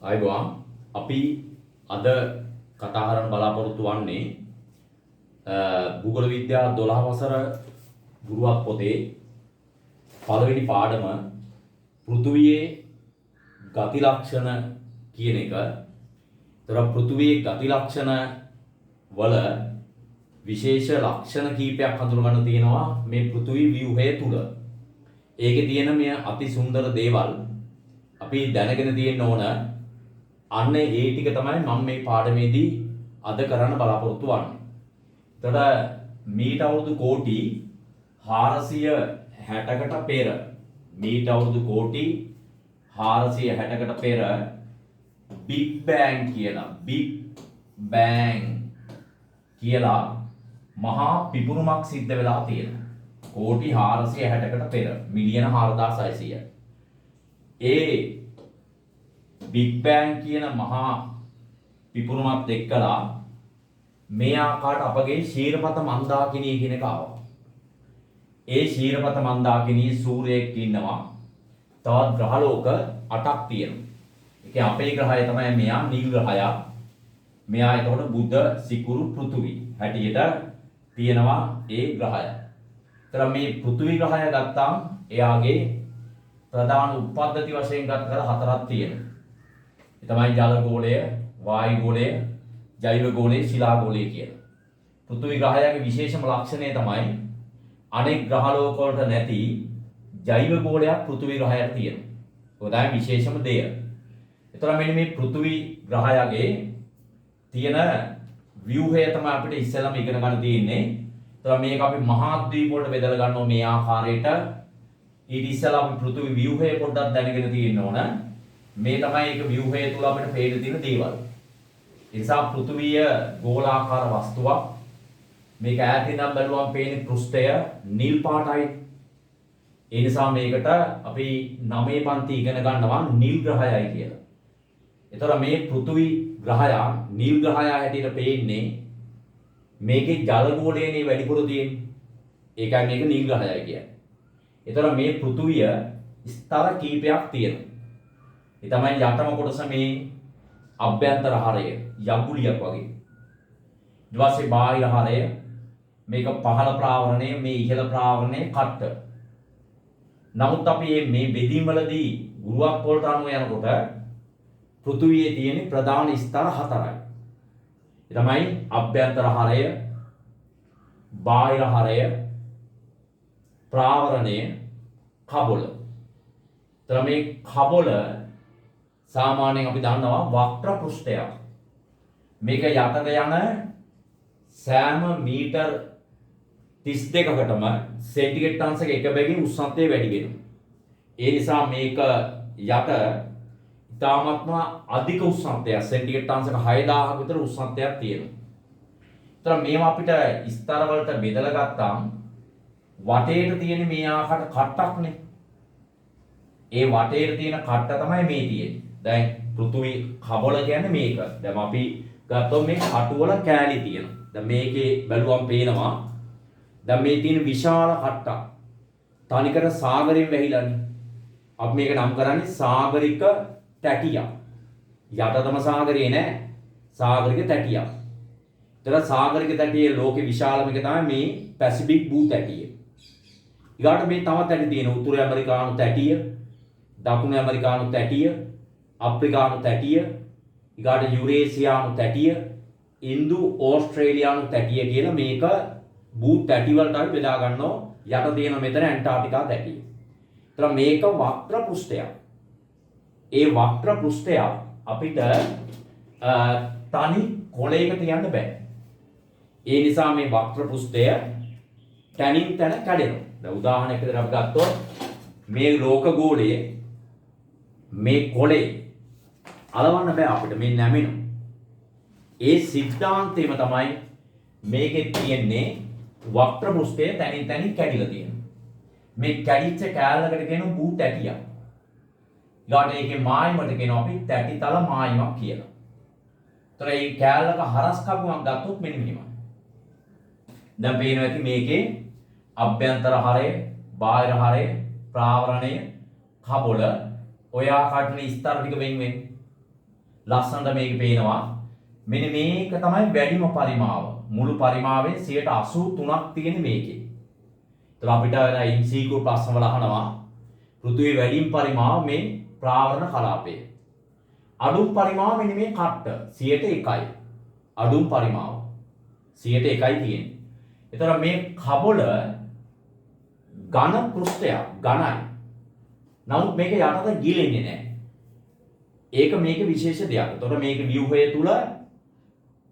අයිබෝන් අපි අද කතා කරන්න බලාපොරොත්තු වන්නේ භූගෝල විද්‍යා 12 වසර ගුරුවක් පොතේ පළවෙනි පාඩම පෘථුවියේ ගති ලක්ෂණ කියන එක. ඒතර පෘථුවියේ ගති ලක්ෂණ වල විශේෂ ලක්ෂණ කීපයක් හඳුනගන්න තියෙනවා මේ පෘථුවි ව්‍යුහය තුල. ඒකේ තියෙන මේ අති සුන්දර දේවල් අපි දැනගෙන තියෙන්න ඕන. අන්න ඒ ටික තමයි මම මේ පාඩමේදී අද කරන්න බලාපොරොත්තු වෙන්නේ. එතකොට මීට අවුරුදු කෝටි 460කට පෙර මීට අවුරුදු කෝටි 460කට පෙර බිග් බෑන් කියලා මහා පිපුරුමක් සිද්ධ වෙලා තියෙනවා. කෝටි 460කට පෙර මිලියන 4600. ඒ බිග් බෑන් කියන මහා පිපුරුමත් එක්කලා මේ ආකාරයට අපගේ ශීරපත මන්දාකිණිය කියන එක ආවා. ඒ ශීරපත මන්දාකිණියේ සූර්යයෙක් ඉන්නවා. තවත් ග්‍රහලෝක 8ක් තියෙනවා. ඒකේ අපේ ග්‍රහය තමයි මෙයා නිල් ග්‍රහය. මෙයා එතකොට බුධ සිකුරු පෘථුවි හැටියට තියෙනවා ඒ ග්‍රහය. ඒතර මේ පෘථුවි ග්‍රහය ගත්තාම එයාගේ ප්‍රධාන උප්පද්ධති වශයෙන් ගත කර 4ක් තියෙනවා. ඒ තමයි ජල ගෝලය, වායු ගෝලය, ජෛව ගෝලය, ශිලා ගෝලය කියලා. පෘථුවි ග්‍රහයගේ විශේෂම ලක්ෂණය තමයි අනෙක් ග්‍රහලෝක වලට නැති ජෛව ගෝලයක් පෘථුවි ග්‍රහයට තියෙනවා. ඒක තමයි විශේෂම දෙය. ඒතර මෙන්න මේ පෘථුවි ග්‍රහයගේ තියෙන ව්‍යුහය තමයි අපිට ඉස්සෙල්ලාම ඉගෙන ගන්න තියෙන්නේ. ඒතර මේක අපි මහාද්වීප වලට බෙදලා ගන්නවා මේ ආකාරයට. ඊට ඉස්සෙල්ලා අපි පෘථුවි ව්‍යුහය පොඩ්ඩක් දැනගෙන තියෙන්න ඕන. මේ තමයි ඒක ව්‍යුහය තුල අපිට පේන්න තියෙන දේවල්. ඒ නිසා පෘථුවිය ගෝලාකාර වස්තුවක්. මේක ඈතින් ඉඳන් බැලුවම පේන්නේ පෘෂ්ඨය නිල් පාටයි. ඒ නිසා මේකට අපි 9 පන්ති ඉගෙන ගන්නවා නිල් ග්‍රහයයි කියලා. ඒතර මේ පෘථුවි ග්‍රහය නිල් ග්‍රහය හැටියට පේන්නේ මේකේ ජල ගෝලයනේ වැඩිපුර තියෙන්නේ. ඒකයි මේක නිල් ග්‍රහයයි කියන්නේ. ඒතර මේ පෘථුවිය ස්තර කීපයක් තියෙනවා. ඒ තමයි යටම කොටස මේ අභ්‍යන්තර හරය යගුලියක් වගේ. ඊට පස්සේ බාහිර හරය මේක පහළ ප්‍රාවරණය, මේ ඉහළ ප්‍රාවරණය කට්ට. නමුත් අපි මේ බෙදීම් වලදී ගුරුවක් වලට අනුව යනකොට පෘථුවියේ තියෙන ප්‍රධාන ස්තර 4යි. ඒ තමයි අභ්‍යන්තර හරය, බාහිර හරය, ප්‍රාවරණය, කබොල. ඒතර මේ කබොල සාමාන්‍යයෙන් අපි දන්නවා වක්‍ර පෘෂ්ඨයක්. මේක යටට යන සෑම මීටර් 32කටම සෙන්ටිග්‍රේඩ් අංශක 1 බැගින් උෂ්ණත්වය වැඩි වෙනවා. ඒ නිසා මේක යට ඉතාමත්ම අධික උෂ්ණත්වයක් සෙන්ටිග්‍රේඩ් අංශක 6000ක විතර උෂ්ණත්වයක් තියෙනවා. ඒතර මේවා අපිට ස්තර වලට බෙදලා ගත්තාම වටේට තියෙන මේ ආකාරයට කට්ටක්නේ. ඒ වටේට තියෙන කට්ට තමයි මේ තියෙන්නේ. දැන් පෘථුවි කබොල කියන්නේ මේක. දැන් අපි ගත්තොත් මේ කටු වල කෑලි තියෙනවා. දැන් මේකේ බැලුවම් පේනවා. දැන් මේ තියෙන විශාල කට්ටක් තනිකර සාගරයෙන් වැහිලානේ. අපි මේක නම් කරන්නේ සාගරික තැටියක්. යටතම සාගරේ නෑ. සාගරික තැටියක්. ඒතර සාගරික තැටියේ ලෝකේ විශාලම එක තමයි මේ පැසිෆික් භූ තැටිය. ඊගාට මේ තවත් තැටි තියෙනවා. උතුරු ඇමරිකානු තැටිය, දකුණු ඇමරිකානු තැටිය, අප්‍රිකානු තැටිය, ඊගාට යුරේසියානු තැටිය, ඉන්දු ඕස්ට්‍රේලියානු තැටිය කියලා මේක භූ තැටි වලට අපි බෙදා ගන්නවා. යට තියෙන මෙතන ඇන්ටාර්ක්ටිකා තැටිය. ඒතර මේක වක්‍ර පෘෂ්ඨයක්. ඒ වක්‍ර පෘෂ්ඨය අපිට තනි කොලයක තියන්න බෑ. ඒ නිසා මේ වක්‍ර පෘෂ්ඨය තනින් තන කැඩෙනවා. දැන් උදාහරණයක් විදිහට අපි ගත්තොත් මේ ලෝක ගෝලයේ මේ කොලේ අලවන්න බෑ අපිට මේ නැමෙනවා. ඒ සිද්ධාන්තයම තමයි මේකේ තියෙන්නේ වක්‍ර පෘෂ්ඨය තනින් තනින් කැඩිලා තියෙනවා. මේ කැඩිච්ච කෑල්ලකට කියනවා භූ තැටියක්. ඊළඟට ඒකේ මායිමට කියනවා අපි තැටිතල මායිමක් කියලා. ඒතර මේ කෑල්ලක හරස් කපුවක් ගත්තොත් මෙන්න මෙහෙමයි. දැන් පේනවා ඇති මේකේ අභ්‍යන්තර හරය, බාහිර හරය, ප්‍රාවරණය, කබොල ඔය ආකාරයට ස්තර ටික වෙන් වෙන්නේ. ලස්සනට මේක පේනවා. මෙන්න මේක තමයි වැඩිම පරිමාව. මුළු පරිමාවෙන් 83ක් තියෙන මේකේ. ඒතර අපිට MCQ ප්‍රශ්න වල අහනවා පෘථිවියේ වැඩිම පරිමාව මේ ප්‍රාවරණ කලාපය. අඩුම පරිමාව මෙන්න මේ කට්ට 101යි. අඩුම පරිමාව 101යි තියෙන්නේ. ඒතර මේ කබොල ඝන පෘෂ්ඨයක් ඝනයි. නමුත් මේක යටට ගිලෙන්නේ නැහැ. ඒක මේකේ විශේෂ දෙයක්. ඒතකොට මේක ව්‍යුහය තුල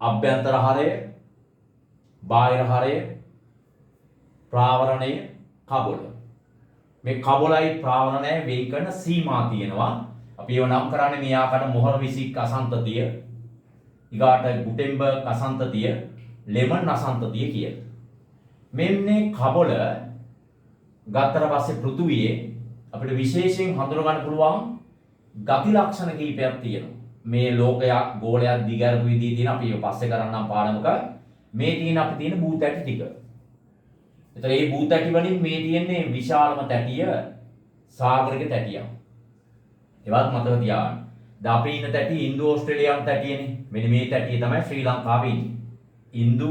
අභ්‍යන්තර හරය, බාහිර හරය, ප්‍රාවරණය, කබොල. මේ කබොලයි ප්‍රාවරණය වෙන් කරන සීමා තියෙනවා. අපි ඒව නම් කරන්නේ මේ ආකාරයට මොහර විසික් අසන්තතිය, ඊගාට ගුටෙන්බර්ග් අසන්තතිය, ලෙමන් අසන්තතිය කියලා. මෙන්නේ කබොල ගත්තට පස්සේ පෘථුවියේ අපිට විශේෂයෙන් හඳුනා ගන්න පුළුවන් ගති ලක්ෂණ කීපයක් තියෙනවා. මේ ලෝකයක් ගෝලයක් දිගහැරපු විදිහේ තියෙන අපි පස්සේ කරන්නම් පාඩමක මේ තියෙන අපි තියෙන භූත ඇටි ටික. ඒතර මේ භූත ඇටි වලින් මේ තියෙන්නේ විශාලම තැටිය සාගරික තැටියක්. ඒවත් මතක තියාගන්න. දැන් අපි ඉන්න තැටි ඉන්දු ඕස්ට්‍රේලියානු තැටියනේ. මෙන්න මේ තැටිය තමයි ශ්‍රී ලංකාවේ ඉන්නේ. ඉන්දු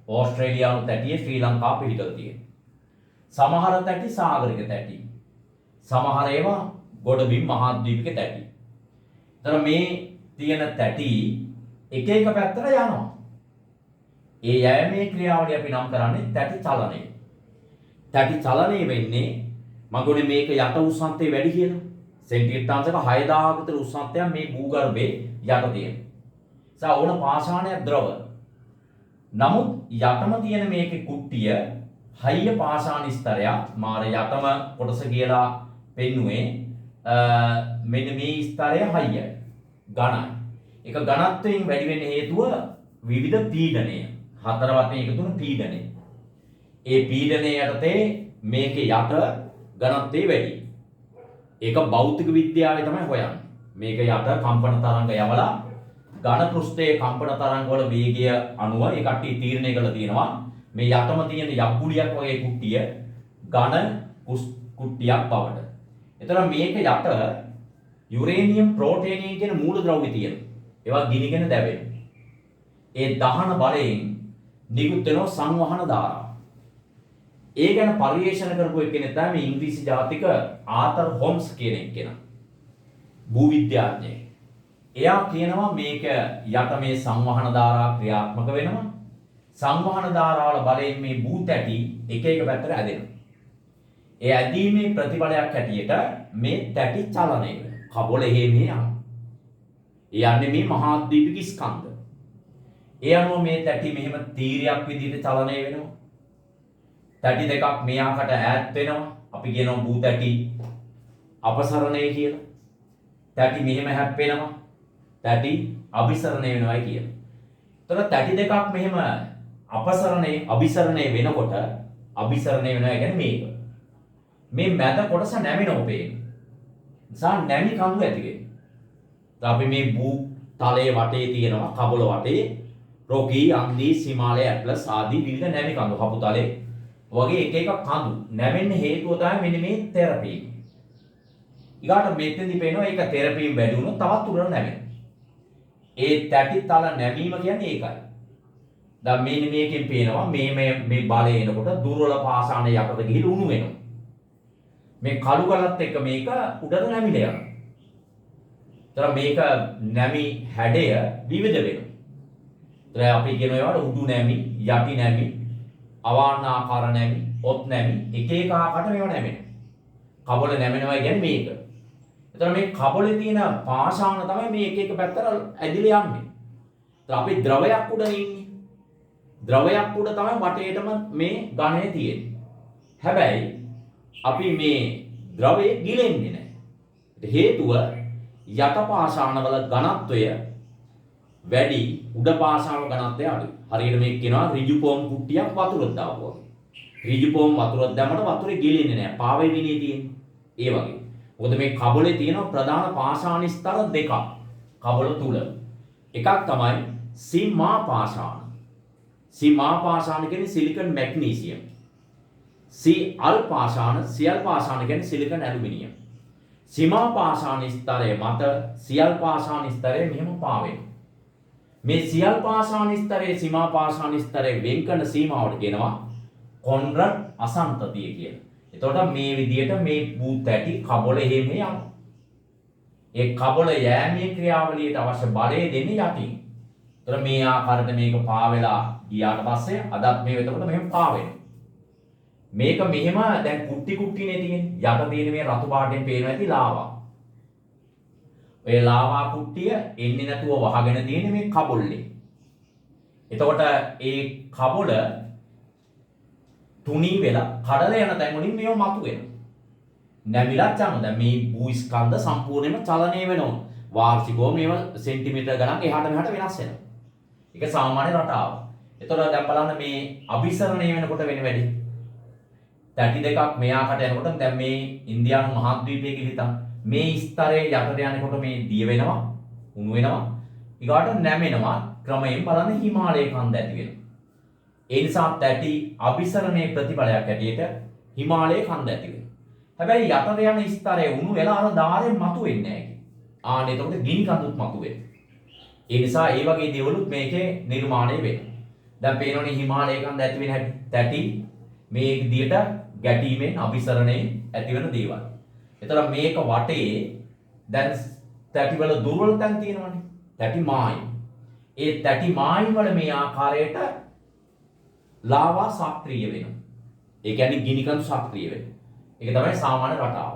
ඕස්ට්‍රේලියානු තැටිය ශ්‍රී ලංකාව පිළිතල තියෙන්නේ. සමහර තැටි සාගරික තැටි. සමහර ඒවා ගොඩබිම් මහද්වීපික තැටි. ඒතර මේ තියෙන තැටි එක එක පැත්තට යනවා. ඒ යෑමේ ක්‍රියාවලිය අපි නම් කරන්නේ තැටි චලනය. තැටි චලනය වෙන්නේ මගුනේ මේක යට උෂ්ණත්වය වැඩි කියලා. සෙන්ටිග්‍රේඩ් අංශක 6000ක විතර උෂ්ණත්වයක් මේ භූගර්භයේ යට තියෙනවා. සා ඕන පාෂාණයක් ද්‍රව. නමුත් යටම තියෙන මේකේ කුට්ටිය හයිය පාෂාණ ස්තරයක් මාර යටම කොටස කියලා පෙන්නුවේ මෙන්න මේ ස්තරය හයියයි ඝනයි. ඒක ඝනත්වයෙන් වැඩි වෙන්න හේතුව විවිධ පීඩනය. හතර වශයෙන් එකතු වෙන පීඩනය. ඒ පීඩනය යටතේ මේකේ යට ඝනත්වය වැඩි. ඒක භෞතික විද්‍යාවේ තමයි හොයන්නේ. මේක යට කම්පන තරංග යවලා ඝන පෘෂ්ඨයේ කම්පන තරංග වල වේගය අනුව ඒ කට්ටිය තීරණය කරලා තියෙනවා. මේ යටම තියෙන යක්කුලියක් වගේ කුට්ටිය ඝන කුට්ටියක් බවට. එතන මේක යට යුරේනියම් ප්‍රෝටෝනියම් කියන මූලද්‍රව්‍ය තියෙනවා. ඒවා ගිනිගෙන දැවෙනවා. ඒ දහන බලයෙන් නිකුත් වෙන සංවහන ධාරා. ඒ ගැන පරිශන කරපු එක්කෙනෙක් තමයි මේ ඉංග්‍රීසි ජාතික ආතර් හොම්ස් කියන එක්කෙනා. භූවිද්‍යාඥයෙක්. එයා කියනවා මේක යට මේ සංවහන ධාරා ක්‍රියාත්මක වෙනවා. සංවහන ධාරාවල බලයෙන් මේ භූත ඇටි එක එක පැත්තට ඇදෙනවා. ඒ ඇදීමේ ප්‍රතිඵලයක් හැටියට මේ තැටි චලනය වෙනවා. කබොල එහෙ මෙහෙ යනවා. ඒ යන්නේ මේ මහාද්වීපික ස්කන්ධ. ඒ අනුව මේ තැටි මෙහෙම තීරයක් විදිහට චලනය වෙනවා. තැටි දෙකක් මෙයාකට ඈත් වෙනවා. අපි කියනවා භූත ඇටි අපසරණය කියලා. තැටි මෙහෙම හැප්පෙනවා. තැටි අபிසරණය වෙනවායි කියලා. ඒතර තැටි දෙකක් මෙහෙම අபிසරණය වෙනකොට අபிසරණය වෙනවා කියන්නේ මේක. මේ මැද කොටස නැමිනව පේන. නිසා නැමි කඳු ඇති වෙන්නේ. අපි මේ භූ තලයේ වටේ තියෙනවා කබොල වටේ රොකි, අන්දි, හිමාලය, ඇට්ලස් ආදී විවිධ නැමි කඳු කපු තලයේ වගේ එක එක කඳු නැවෙන්න හේතුව තමයි මෙන්න මේ තෙරපීම. ඊගාට මෙතෙන්දි පේනවා ඒක තෙරපීම වැඩි වුණොත් තවත් උඩට නැවෙනවා. ඒ තැටි තල නැවීම කියන්නේ ඒකයි. දැන් මෙන්න මේකෙන් පේනවා මේ බලය එනකොට දුර්වල පාෂාණ යකට ගිහිල්ලා උණු වෙනවා. මේ කළු කලත් එක්ක මේක උඩට නැමිලා යනවා. ඒතර මේක නැමි හැඩය විවිධ වෙනවා. ඒතර අපි කියන ඒවාට උඩු නැමි, යටි නැමි, අවාන්නාකාර නැමි, ඔත් නැමි එක එක ආකාරයට මේවා නැමෙනවා. කබොල නැමෙනවා කියන්නේ මේක. ඒතර මේ කබොලේ තියෙන පාෂාණ තමයි මේ එක එක පැත්තට ඇදිලා යන්නේ. ඒතර අපි ද්‍රවයක් උඩ ඉන්නේ. ද්‍රවයක් උඩ තමයි වටේටම මේ ඝණය තියෙන්නේ. හැබැයි අපි මේ ද්‍රවයේ ගිලෙන්නේ නැහැ. ඒට හේතුව යට පාෂාණවල ඝනත්වය වැඩි, උඩ පාෂාණ ඝනත්වය අඩුයි. හරියට මේක කියනවා ඍජු පොම් කුට්ටියක් වතුරක් දාපුවා වගේ. ඍජු පොම් වතුරක් දැම්මම වතුරේ ගිලෙන්නේ නැහැ. පාවෙ විනේ තියෙන්නේ. ඒ වගේ. මොකද මේ කබොලේ තියෙන ප්‍රධාන පාෂාණ ස්තර දෙකක්. කබොල තුල. එකක් තමයි සීමා පාෂාණ. සීමා පාෂාණ කියන්නේ සිලිකන් මැග්නීසියම්. Cl පාෂාණ කියන්නේ සිලිකන් ඇලුමිනියම්. සීමා පාෂාණ ස්තරයේ මත සියල් පාෂාණ ස්තරයේ මෙහෙම පාවෙනවා. මේ සියල් පාෂාණ ස්තරයේ සීමා පාෂාණ ස්තරයේ වෙන් කරන සීමාවට කියනවා කොන්රඩ් අසංතතිය කියලා. එතකොට මේ විදිහට මේ බූත් ඇටි කබොල එහෙම යනවා. ඒ කබොල යෑමේ ක්‍රියාවලියට අවශ්‍ය බලය දෙන්නේ යටින්. එතකොට මේ ආකාරයට මේක පාවෙලා ගියාට පස්සේ අදත් මේ එතකොට මෙහෙම පාවෙනවා. මේක මෙහෙම දැන් කුට්ටි කුට්ටිනේ තියෙන්නේ. යට තියෙන මේ රතු පාටෙන් පේනවා ඇති ලාවා. ඔය ලාවා කුට්ටිය එන්නේ නැතුව වහගෙන තියෙන්නේ මේ කබොල්ලේ. එතකොට ඒ කබොල තුනී වෙලා කඩල යන තැන් වලින් මේව මතුවෙනවා. නැමිලා යනවා. දැන් මේ භූ ස්කන්ධ සම්පූර්ණයෙන්ම චලනය වෙනවා. වාර්ෂිකව මේව සෙන්ටිමීටර ගණන් එහාට මෙහාට වෙනස් වෙනවා. ඒක සාමාන්‍ය රටාව. එතකොට දැන් බලන්න මේ අභිසරණය වෙනකොට වෙන වැඩි. තැටි දෙකක් මෙයාකට යනකොට දැන් මේ ඉන්දියානු මහද්වීපයේ කිලිතම් මේ ස්තරයේ යටට යනකොට මේ දිය වෙනවා, උණු වෙනවා. ඊගාට නැමෙනවා. ක්‍රමයෙන් බලන්න හිමාලය කන්ද ඇති වෙනවා. ඒ නිසා තැටි අභිසරණයේ ප්‍රතිඵලයක් ඇටියට හිමාලය කන්ද ඇති වෙනවා. හැබැයි යටට යන ස්තරයේ උණු වෙලා අර ධාරයෙන් මතුවෙන්නේ නැහැ. ආනේ එතකොට ගිනි කඳුත් මතුවෙනවා. ඒ නිසා ඒ වගේ දේවලුත් මේකේ නිර්මාණය වෙනවා. දැන් පේනෝනේ හිමාලය කන්ද ඇති වෙන හැටි. තැටි මේ විදියට ගැටීමෙන් අභිසරණයෙන් ඇති වෙන දේවල්. එතකොට මේක වටේ දැන් තැටි වල දුර්වල තැන් තියෙනවානේ. තැටි මායි. ඒ තැටි මායි වල මේ ආකාරයට ලාවා සක්‍රිය වෙනවා. ඒ කියන්නේ ගිනි කඳු සක්‍රිය වෙනවා. ඒක තමයි සාමාන්‍ය රටාව.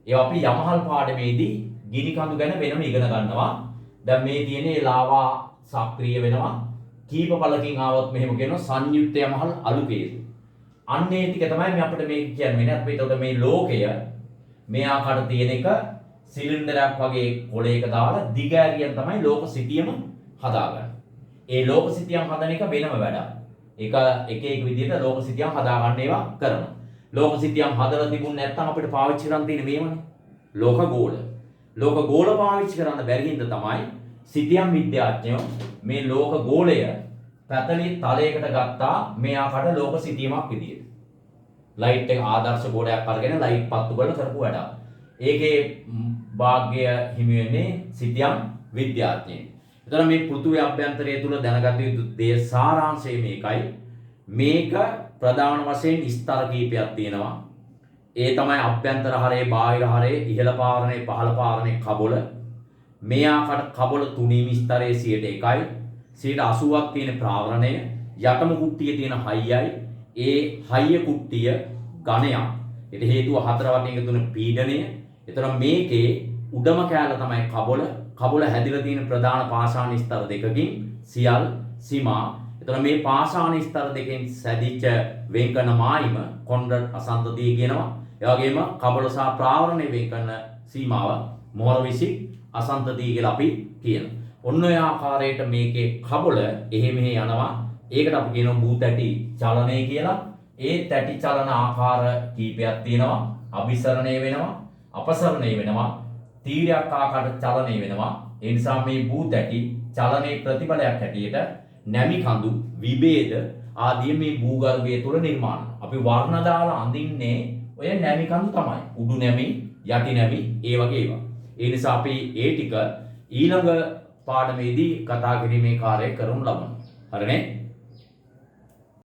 ඒ අපි යමහල් පාඩමේදී ගිනි කඳු ගැන වෙනම ඉගෙන ගන්නවා. දැන් මේ තියෙන්නේ ලාවා සක්‍රිය වෙනවා. කීප පළකින් ආවොත් මෙහෙම කියනවා සංයුක්ත යමහල් අලුකේසු. අන්නේ ටික තමයි මේ අපිට මේ කියන්නේ. වෙනත් පිටකොට මේ ලෝකය මේ ආකාරයට තියෙන එක සිලින්ඩරයක් වගේ කොලයක දාලා දිග ඇරියෙන් තමයි ලෝක සිතියම හදාගන්නේ. ඒ ලෝක සිතියම් හදන එක වෙනම වැඩක්. ඒක එක විදිහට ලෝක සිතියම් හදාගන්න ඒවා කරනවා. ලෝක සිතියම් හදලා තිබුණ නැත්නම් අපිට පාවිච්චි කරන් තියෙන මේවනේ. ලෝක ගෝල. ලෝක ගෝල පාවිච්චි කරන්න බැරි හින්දා තමයි සිතියම් විද්‍යාඥයෝ මේ ලෝක ගෝලය පැතලි තලයකට ගත්තා මේ ආකාරයට ලෝක සිතියමක් විදියට. ලයිට් එක ආදර්ශ ගෝලයක් අරගෙන ලයිට් පත්තු කරලා කරපු වැඩක්. ඒකේ වාග්ය හිමි වෙන්නේ සිතියම් විද්‍යාඥයන්. එතන මේ පෘථුවේ අභ්‍යන්තරය තුල දැනගත යුතු දේ සාරාංශය මේකයි. මේක ප්‍රධාන වශයෙන් ස්තර කීපයක් තියෙනවා. ඒ තමයි අභ්‍යන්තර හරේ, බාහිර හරේ, ඉහළ පාරණේ, පහළ පාරණේ කබොල. මේ ආකාරයට කබොල තුනීම ස්තරයේ 101යි. 80ක් තියෙන ප්‍රාවරණය, යටම කුට්ටියේ තියෙන හයියයි. ඒ හයිය කුට්ටිය ඝනයක්. ඒට හේතුව හතර වටින් එකතු වෙන පීඩනය. එතන මේකේ උඩම කෑල්ල තමයි කබොල. කබොල හැදිලා තියෙන ප්‍රධාන පාෂාණ ස්තර දෙකකින් සියල් සීමා. එතන මේ පාෂාණ ස්තර දෙකෙන් සැදිච්ච වෙන් කරන මායිම කොන්රඩ් අසංතතිය කියනවා. ඒ වගේම කබොල සහ ප්‍රාවරණය වෙන් කරන සීමාව මොහරවිසි අසංතතිය කියලා අපි කියනවා. ඔන්න ඔය ආකාරයට මේකේ කබොල එහෙ මෙහෙ යනවා. ඒකට අපි කියනවා භූ තැටි චලනය කියලා. ඒ තැටි චලන ආකාර කීපයක් තියෙනවා. අභිසරණය වෙනවා, අපසරණය වෙනවා, තීරයක් ආකාරයට චලනය වෙනවා. ඒ නිසා මේ භූ තැටි චලනයේ ප්‍රතිඵලයක් හැටියට නැමි කඳු, විභේද ආදී මේ භූගර්භය තුළ නිර්මාණය. අපි වර්ණ දාලා අඳින්නේ ඔය නැමි කඳු තමයි. උඩු නැමි, යටි නැමි, ඒ වගේ ඒවා. ඒ නිසා අපි ඒ ටික ඊළඟ පාඩමේදී කතා කිරීමේ කාර්යය කරමු ලබනවා. හරිනේ?